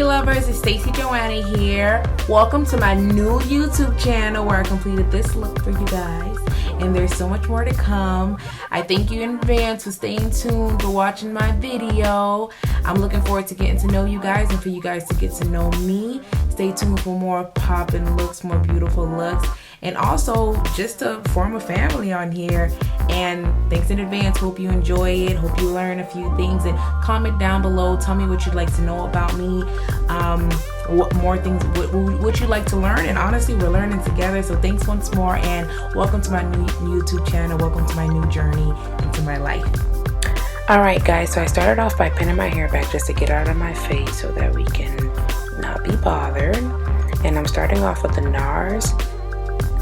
beauty lovers, it's Stacey Joanna here. Welcome to my new YouTube channel where I completed this look for you guys, and there's so much more to come. I thank you in advance for staying tuned, for watching my video. I'm looking forward to getting to know you guys and for you guys to get to know me. Stay tuned for more poppin' looks, more beautiful looks, and also just to form a family on here. And thanks in advance. Hope you enjoy it. Hope you learn a few things, and comment down below. Tell me what you'd like to know about me. What more things what you'd like to learn. And honestly, we're learning together. So thanks once more, and welcome to my new YouTube channel. Welcome to my new journey into my life. Alright guys, so I started off by pinning my hair back just to get out of my face so that we can not be bothered. And I'm starting off with the NARS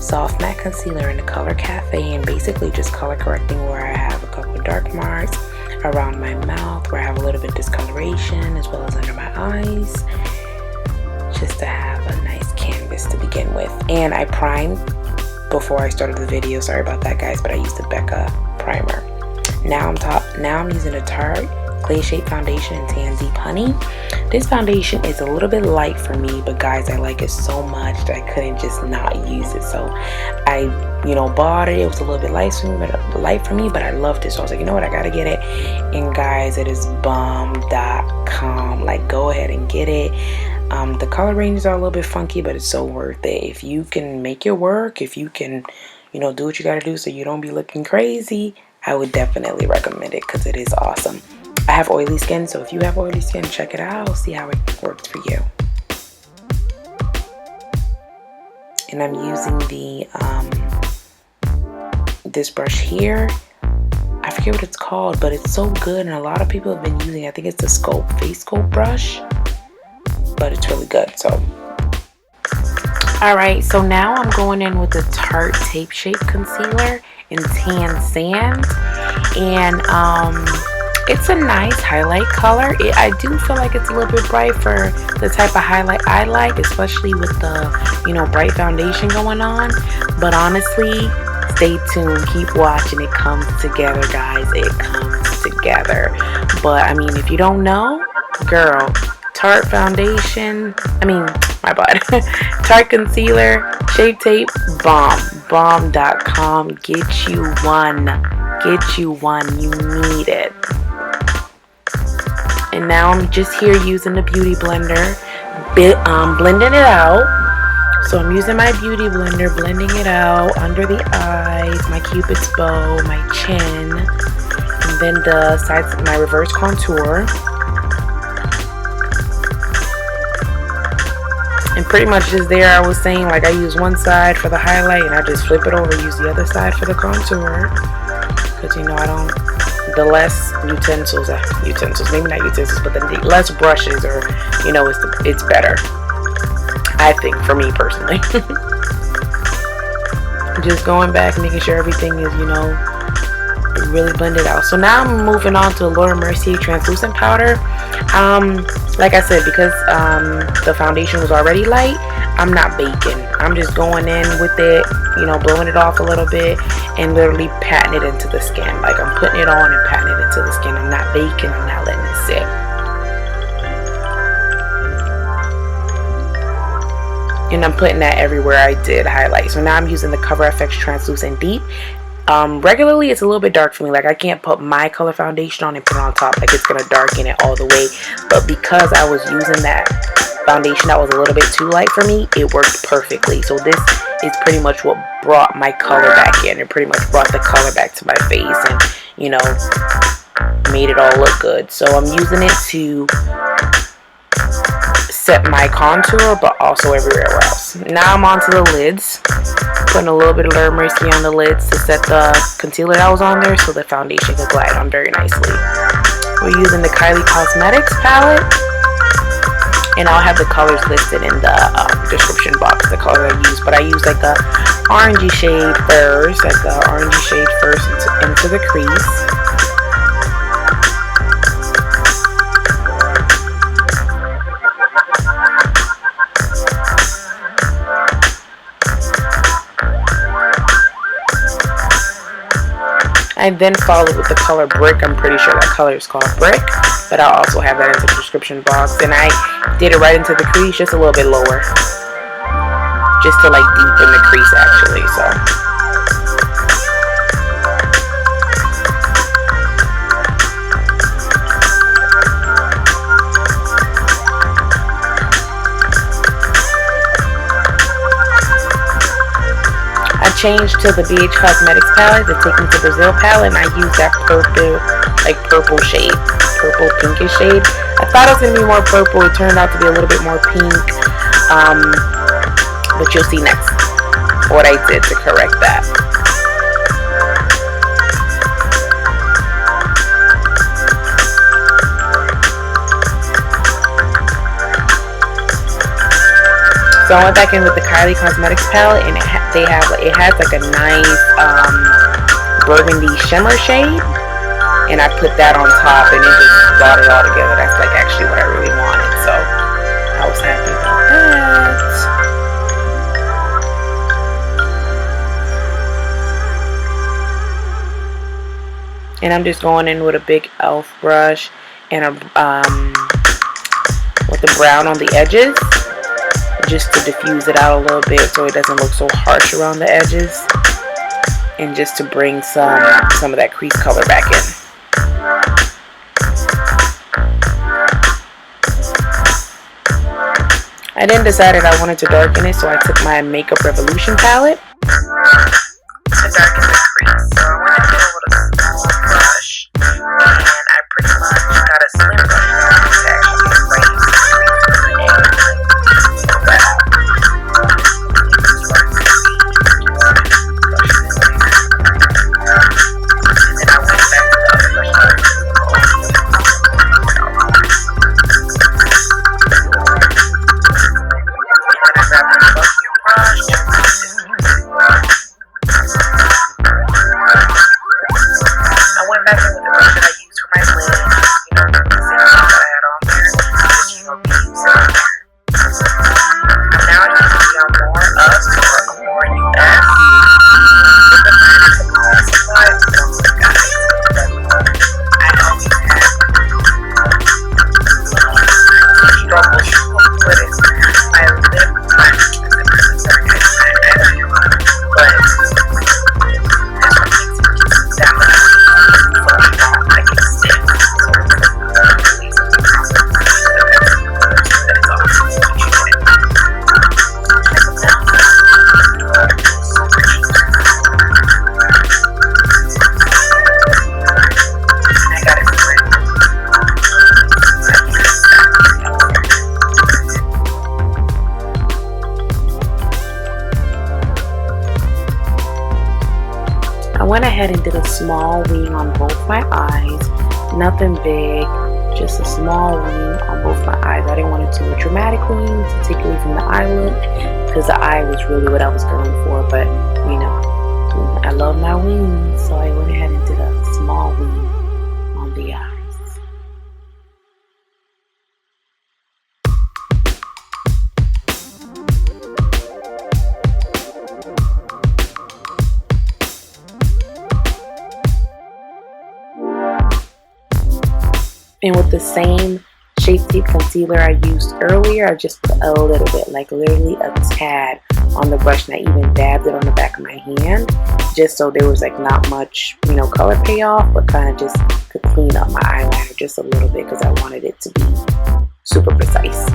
Soft Matte Concealer in the color Cafe, and basically just color correcting where I have a couple of dark marks around my mouth, where I have a little bit of discoloration, as well as under my eyes, just to have a nice canvas to begin with. And I primed before I started the video. Sorry about that guys, but I used the Becca primer. Now I'm using a Tarte Clay Shape Foundation in Tan Deep Honey. This foundation is a little bit light for me, but guys, I like it so much that I couldn't just not use it. So I, bought it. It was a little bit light for me, but I loved it. So I was like, you know what, I gotta get it. And guys, it is bomb.com. Like, go ahead and get it. The color ranges are a little bit funky, but it's so worth it. If you can make it work, if you can, do what you gotta do so you don't be looking crazy, I would definitely recommend it because it is awesome. I have oily skin, so if you have oily skin, check it out. See how it works for you. And I'm using the this brush here. I forget what it's called, but it's so good, and a lot of people have been using it. I think it's the Face Sculpt brush, but it's really good. So, all right. So now I'm going in with the Tarte Tape Shape Concealer in Tan Sand, and it's a nice highlight color. I do feel like it's a little bit bright for the type of highlight I like, especially with the bright foundation going on. But honestly, stay tuned, keep watching. It comes together, guys. It comes together. But I mean, if you don't know, girl, Tarte foundation, Tarte concealer, Shape Tape, bomb.com. Get you one. You need it. And now I'm just here using the beauty blender, blending it out. So I'm using my beauty blender, blending it out under the eyes, my cupid's bow, my chin, and then the sides of my reverse contour. And pretty much just there, I was saying, like, I use one side for the highlight and I just flip it over, use the other side for the contour. Because I don't, the less utensils, maybe not utensils, but the less brushes, or it's better, I think, for me personally. Just going back, making sure everything is really blended out. So now I'm moving on to the Laura Mercier translucent powder. Like I said, because the foundation was already light, I'm not baking. I'm just going in with it, blowing it off a little bit and literally patting it into the skin. Like, I'm putting it on and patting it into the skin. I'm not baking. I'm not letting it sit. And I'm putting that everywhere I did highlight. So now I'm using the Cover FX Translucent Deep. Regularly it's a little bit dark for me. Like, I can't put my color foundation on and put it on top. Like, it's gonna darken it all the way. But because I was using that foundation that was a little bit too light for me, it worked perfectly. So this is pretty much what brought my color back in. It pretty much brought the color back to my face, and made it all look good. So I'm using it to set my contour, but also everywhere else. Now I'm on to the lids. Putting a little bit of Laura Mercier on the lids to set the concealer that was on there so the foundation could glide on very nicely. We're using the Kylie Cosmetics palette, and I'll have the colors listed in the description box, the color I use. But I use like the orangey shade first, into the crease. I then followed with the color Brick. I'm pretty sure that color is called Brick, but I'll also have that in the description box. And I did it right into the crease, just a little bit lower, just to like deepen the crease actually. So I changed to the BH Cosmetics palette, the Take Me to Brazil palette, and I used that purple shade, purple pinkish shade. I thought it was going to be more purple. It turned out to be a little bit more pink, but you'll see next what I did to correct that. So I went back in with the Kylie Cosmetics palette, and it has like a nice burgundy shimmer shade, and I put that on top, and it just brought it all together. That's like actually what I really wanted, so I was happy about that. And I'm just going in with a big e.l.f. brush and with the brown on the edges, just to diffuse it out a little bit so it doesn't look so harsh around the edges, and just to bring some of that crease color back in. I then decided I wanted to darken it, so I took my Makeup Revolution palette to darken the crease. So I went in with a small brush, and I pretty much got a slim brush to actually erase the crease. Went ahead and did a small wing on both my eyes, nothing big, just a small wing on both my eyes. I didn't want it too dramatic wing to take away from the eye look, because the eye was really what I was going for, but you know, I love my wings, so I went ahead and did a small wing on the eye. And with the same Shape Tape concealer I used earlier, I just put a little bit, like literally a tad on the brush, and I even dabbed it on the back of my hand, just so there was like not much, you know, color payoff, but kind of just could clean up my eyeliner just a little bit, because I wanted it to be super precise.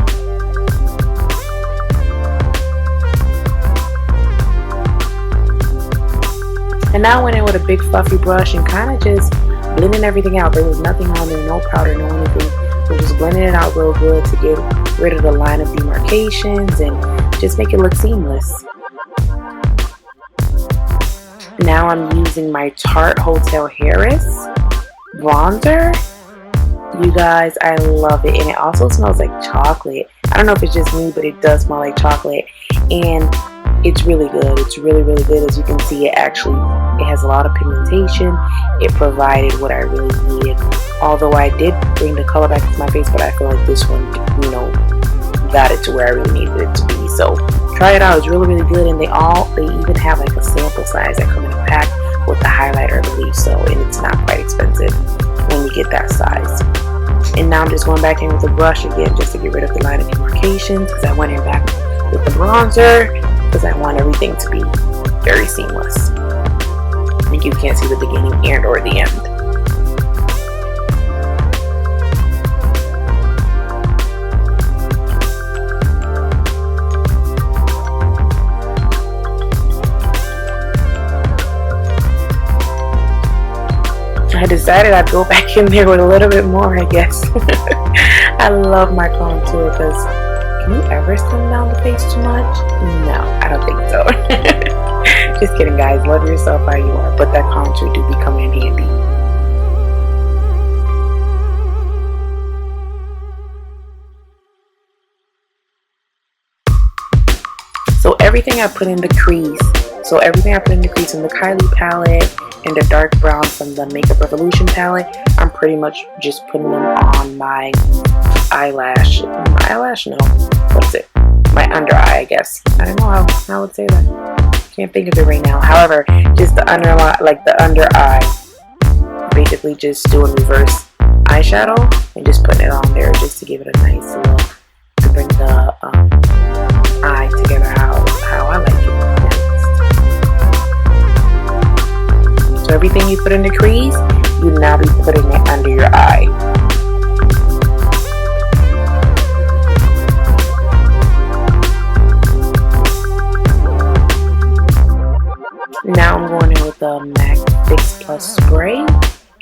And now I went in with a big fluffy brush and kind of just blending everything out. There was nothing on there, no powder, no anything. So just blending it out real good to get rid of the line of demarcations and just make it look seamless. Now I'm using my Tarte Hotel Harris bronzer. You guys, I love it, and it also smells like chocolate. I don't know if it's just me, but it does smell like chocolate, and it's really good. It's really, really good. As you can see, it has a lot of pigmentation. It provided what I really needed. Although I did bring the color back to my face, but I feel like this one, you know, got it to where I really needed it to be. So try it out. It's really, really good. And they even have like a sample size that come in a pack with the highlighter, I believe. believe so, and it's not quite expensive when you get that size. And now I'm just going back in with the brush again just to get rid of the line of demarcations, because I went in back with the bronzer because I want everything to be very seamless. And you can't see the beginning and or the end. I decided I'd go back in there with a little bit more, I guess. I love my contour because can you ever slim down the face too much? No, I don't think so. Just kidding, guys. Love yourself how you are, but that contour do be coming in handy. So everything I put in the crease, in the Kylie palette and the dark brown from the Makeup Revolution palette, I'm pretty much just putting them on my eyelash. My under eye, I guess. I don't know how I would say that. Can't think of it right now. However, just the under eye. Basically just doing reverse eyeshadow and just putting it on there just to give it a nice look, to bring the eye together how I like it. So everything you put in the crease, you now be putting it under your eye. Now I'm going in with the MAC Fix Plus spray,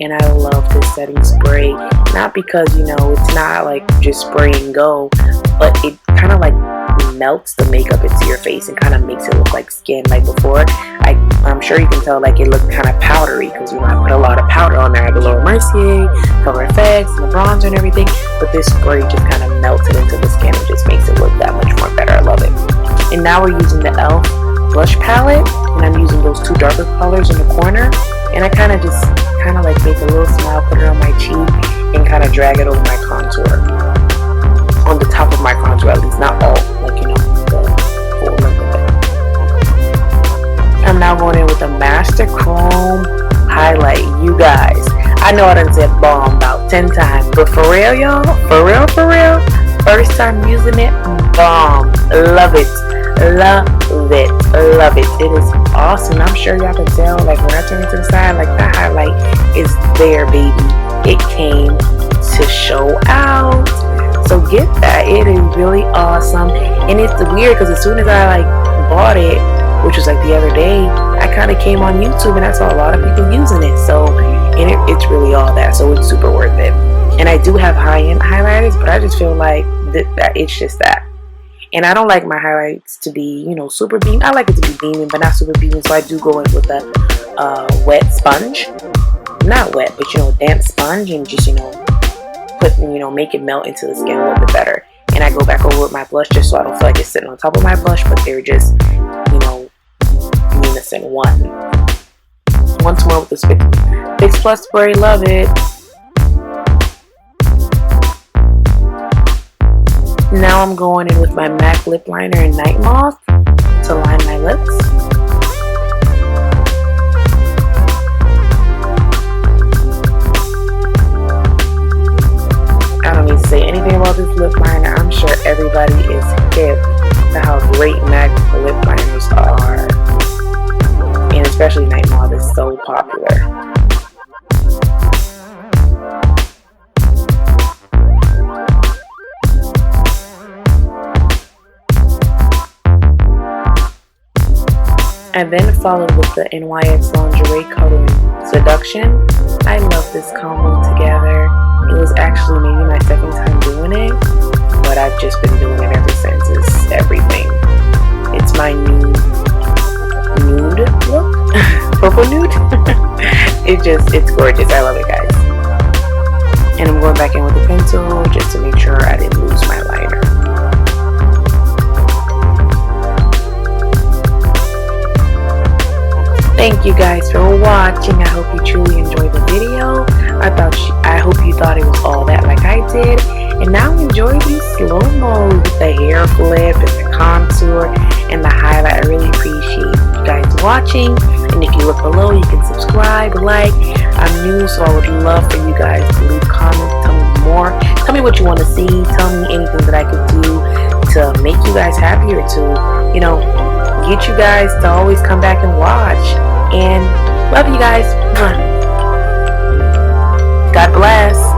and I love this setting spray. Not because, it's not like just spray and go, but it kind of like melts the makeup into your face and kind of makes it look like skin. Like before, I'm sure you can tell like it looked kind of powdery because I put a lot of powder on there. I had the Laura Mercier, Cover FX, and the bronzer and everything, but this spray just kind of melts it into the skin and just makes it look that much more better. I love it. And now we're using the e.l.f. blush palette, and I'm using those two darker colors in the corner, and I kind of like make a little smile, put it on my cheek, and kind of drag it over my contour, on the top of my contour at least, not all, the full length of it. I'm now going in with a Master Chrome highlight. You guys, I know I done said bomb about 10 times, but for real, y'all, for real, first time using it, bomb. Love it. Love it. It is awesome. I'm sure y'all can tell, like when I turn it to the side, like that highlight is there, baby. It came to show out. So get that. It is really awesome. And it's weird because as soon as I bought it, which was the other day, I kind of came on YouTube and I saw a lot of people using it. So it's really all that. So it's super worth it. And I do have high-end highlighters, but I just feel like that it's just that. And I don't like my highlights to be, super beaming. I like it to be beaming, but not super beaming. So I do go in with a wet sponge. Not wet, but, damp sponge. And just, make it melt into the skin a little bit better. And I go back over with my blush just so I don't feel like it's sitting on top of my blush. But they're just, unison one. Once more with the Fix Plus spray. Love it. Now I'm going in with my MAC lip liner in Night Moth to line my lips. I don't need to say anything about this lip liner. I'm sure everybody is hip to how great MAC lip liners are. And especially Night Moth is so popular. I then followed with the NYX Lingerie Coloring Seduction. I love this combo together. It was actually maybe my second time doing it, but I've just been doing it ever since. It's everything. It's my new nude look. Purple nude. It's gorgeous. I love it, guys. And I'm going back in with the pencil just to make sure I didn't lose my liner. Thank you guys for watching. I hope you truly enjoyed the video. I hope you thought it was all that like I did. And now enjoy these slow-mos with the hair flip and the contour and the highlight. I really appreciate you guys watching. And if you look below, you can subscribe, like. I'm new, so I would love for you guys to leave comments. Tell me more. Tell me what you want to see. Tell me anything that I could do to make you guys happier, to, you know, get you guys to always come back and watch. And love you guys. God bless.